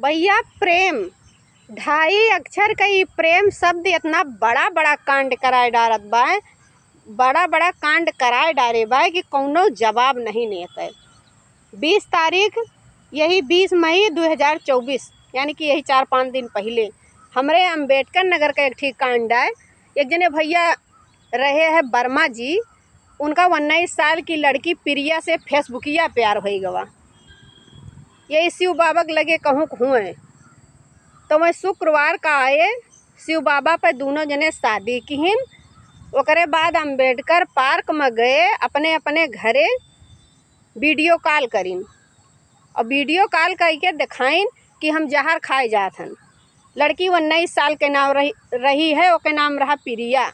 भैया प्रेम 2.5 अक्षर का ई प्रेम शब्द इतना बड़ा बड़ा कांड कराए डारत बा, बड़ा बड़ा कांड कराए डारे बा कि कौनो जवाब नहीं नेत है। 20 तारीख यही 20 मई 2024 यानी कि यही 4-5 दिन पहले हमरे अम्बेडकर नगर का एक ठीक कांड है। एक जने भैया रहे हैं वर्मा जी, उनका 19 साल की लड़की प्रिया से फेसबुकिया प्यार हो गवा। यही शिव बाबा के लगे कहूँ हुए तो मैं शुक्रवार का आए शिव बाबा पर दोनों जने शादी किहिन। ओकरे बाद अम्बेडकर पार्क में गए, अपने अपने घरे वीडियो कॉल करीन और वीडियो कॉल करके दिखाइन कि हम जहर खाए जात हन। लड़की 19 साल के नाम रही है, ओके नाम रहा प्रिया,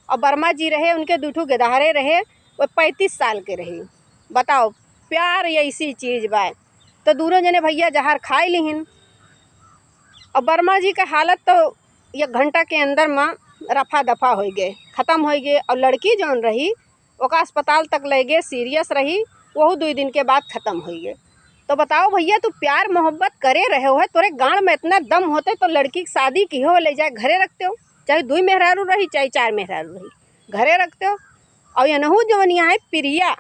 और वर्मा जी रहे उनके दूठू गदारे रहे, वो 35 साल के रहे। बताओ प्यार ऐसी चीज़ बा। तो दोनों जने भैया जहर खाए लिहिन और वर्मा जी का हालत तो 1 घंटा के अंदर में रफा दफा हो गए, ख़त्म हो गए। और लड़की जौन रही ओका अस्पताल तक ले गए, सीरियस रही, वह 2 दिन के बाद ख़त्म हो गए। तो बताओ भैया, तू प्यार मोहब्बत करे रहे हो, तोरे गाँव में इतना दम होते तो लड़की की शादी की हो ले जाए घरे रखते हो, चाहे 2 मेहरारू रही चाहे 4 मेहरारू रही, घरे रखते हो। और यनहू जौन यहाँ है प्रिया,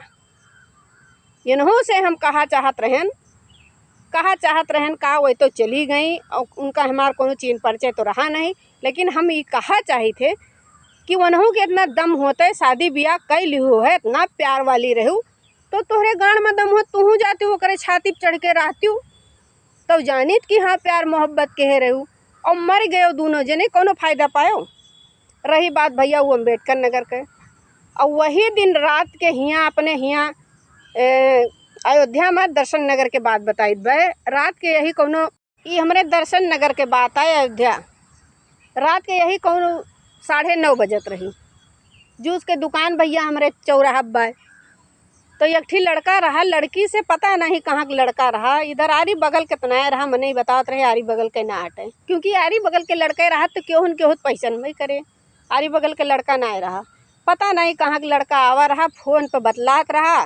यनहू से हम कहा चाहत रहन का वही तो चली गई और उनका हमार कोनो चीन परिचय तो रहा नहीं, लेकिन हम ये कहा चाहे थे कि वनहू के इतना दम होते शादी ब्याह कई लिहू है, इतना प्यार वाली रहू तो तोहरे गाँव में दम हो तू जाती हो करे छाती पर चढ़ के रहती हूँ तो जानित कि हाँ प्यार मोहब्बत के रहू और मर गए दोनों जने, कोनो फायदा पायो। रही बात भैया वो अम्बेडकर नगर के, और वही दिन रात के हियाँ अपने हियाँ अयोध्या में दर्शन नगर के बात बताई भाई। रात के यही कोनो ये हमारे दर्शन नगर के बात है अयोध्या। रात के यही कोनो 9:30 बजत रही। जूस के दुकान भैया हमारे चौराहा बा। तो एक ठीक लड़का रहा, लड़की से पता नहीं कहाँ का लड़का रहा, इधर आरी बगल के तनाया रहा, मने ही बताते रहे आरी बगल के ना हटे, क्योंकि आरी बगल के लड़के रहा तो क्यों उनके होत पैसा नहीं करे। आरी बगल के लड़का ना रहा, पता नहीं कहाँ का लड़का आवा रहा, फ़ोन पर बतलात रहा,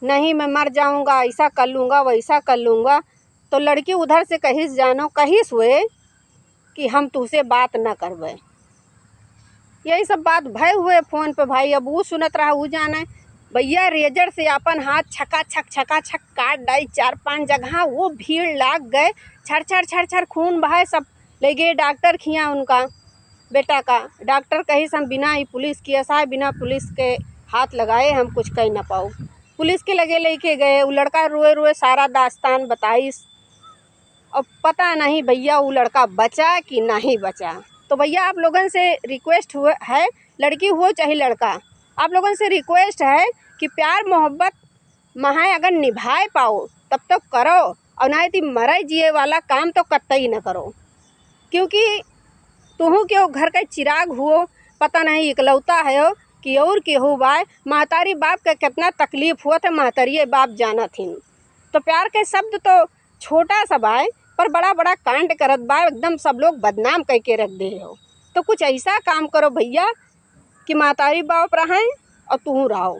नहीं मैं मर जाऊंगा, ऐसा कर लूँगा वैसा कर लूँगा। तो लड़की उधर से कहीं जानो कहीं हुए कि हम तुझसे बात ना करवे, यही सब बात भय हुए फ़ोन पे भाई। अब वो सुनत रहा वो जाने भैया रेजर से अपन हाथ छका छक काट डाई 4-5 जगह, वो भीड़ लाग गए, छर खून बहाए, सब ले गए डॉक्टर खिया उनका बेटा का। डॉक्टर कही हम बिना ही पुलिस की ऐसा है, बिना पुलिस के हाथ लगाए हम कुछ कह ना पाओ। पुलिस के लगे लेके गए, वो लड़का रोए रोए सारा दास्तान बताइस और पता नहीं भैया वो लड़का बचा कि नहीं बचा। तो भैया आप लोगों से रिक्वेस्ट हुआ है, लड़की हो चाहे लड़का, आप लोगों से रिक्वेस्ट है कि प्यार मोहब्बत महाए अगर निभाए पाओ तब तो करो, और नहीं तो मरे जिए वाला काम तो कतई न करो, क्योंकि तुहू के घर का चिराग हुओ, पता नहीं इकलौता है हो कि और केहू बाय। महतारी बाप का कितना तकलीफ हुआ था, महतारी बाप जाना थी। तो प्यार के शब्द तो छोटा सा बाय पर बड़ा बड़ा कांड करत बा, एकदम सब लोग बदनाम कह के रख दे हो। तो कुछ ऐसा काम करो भैया कि महतारी बाप रहें और तू रहो।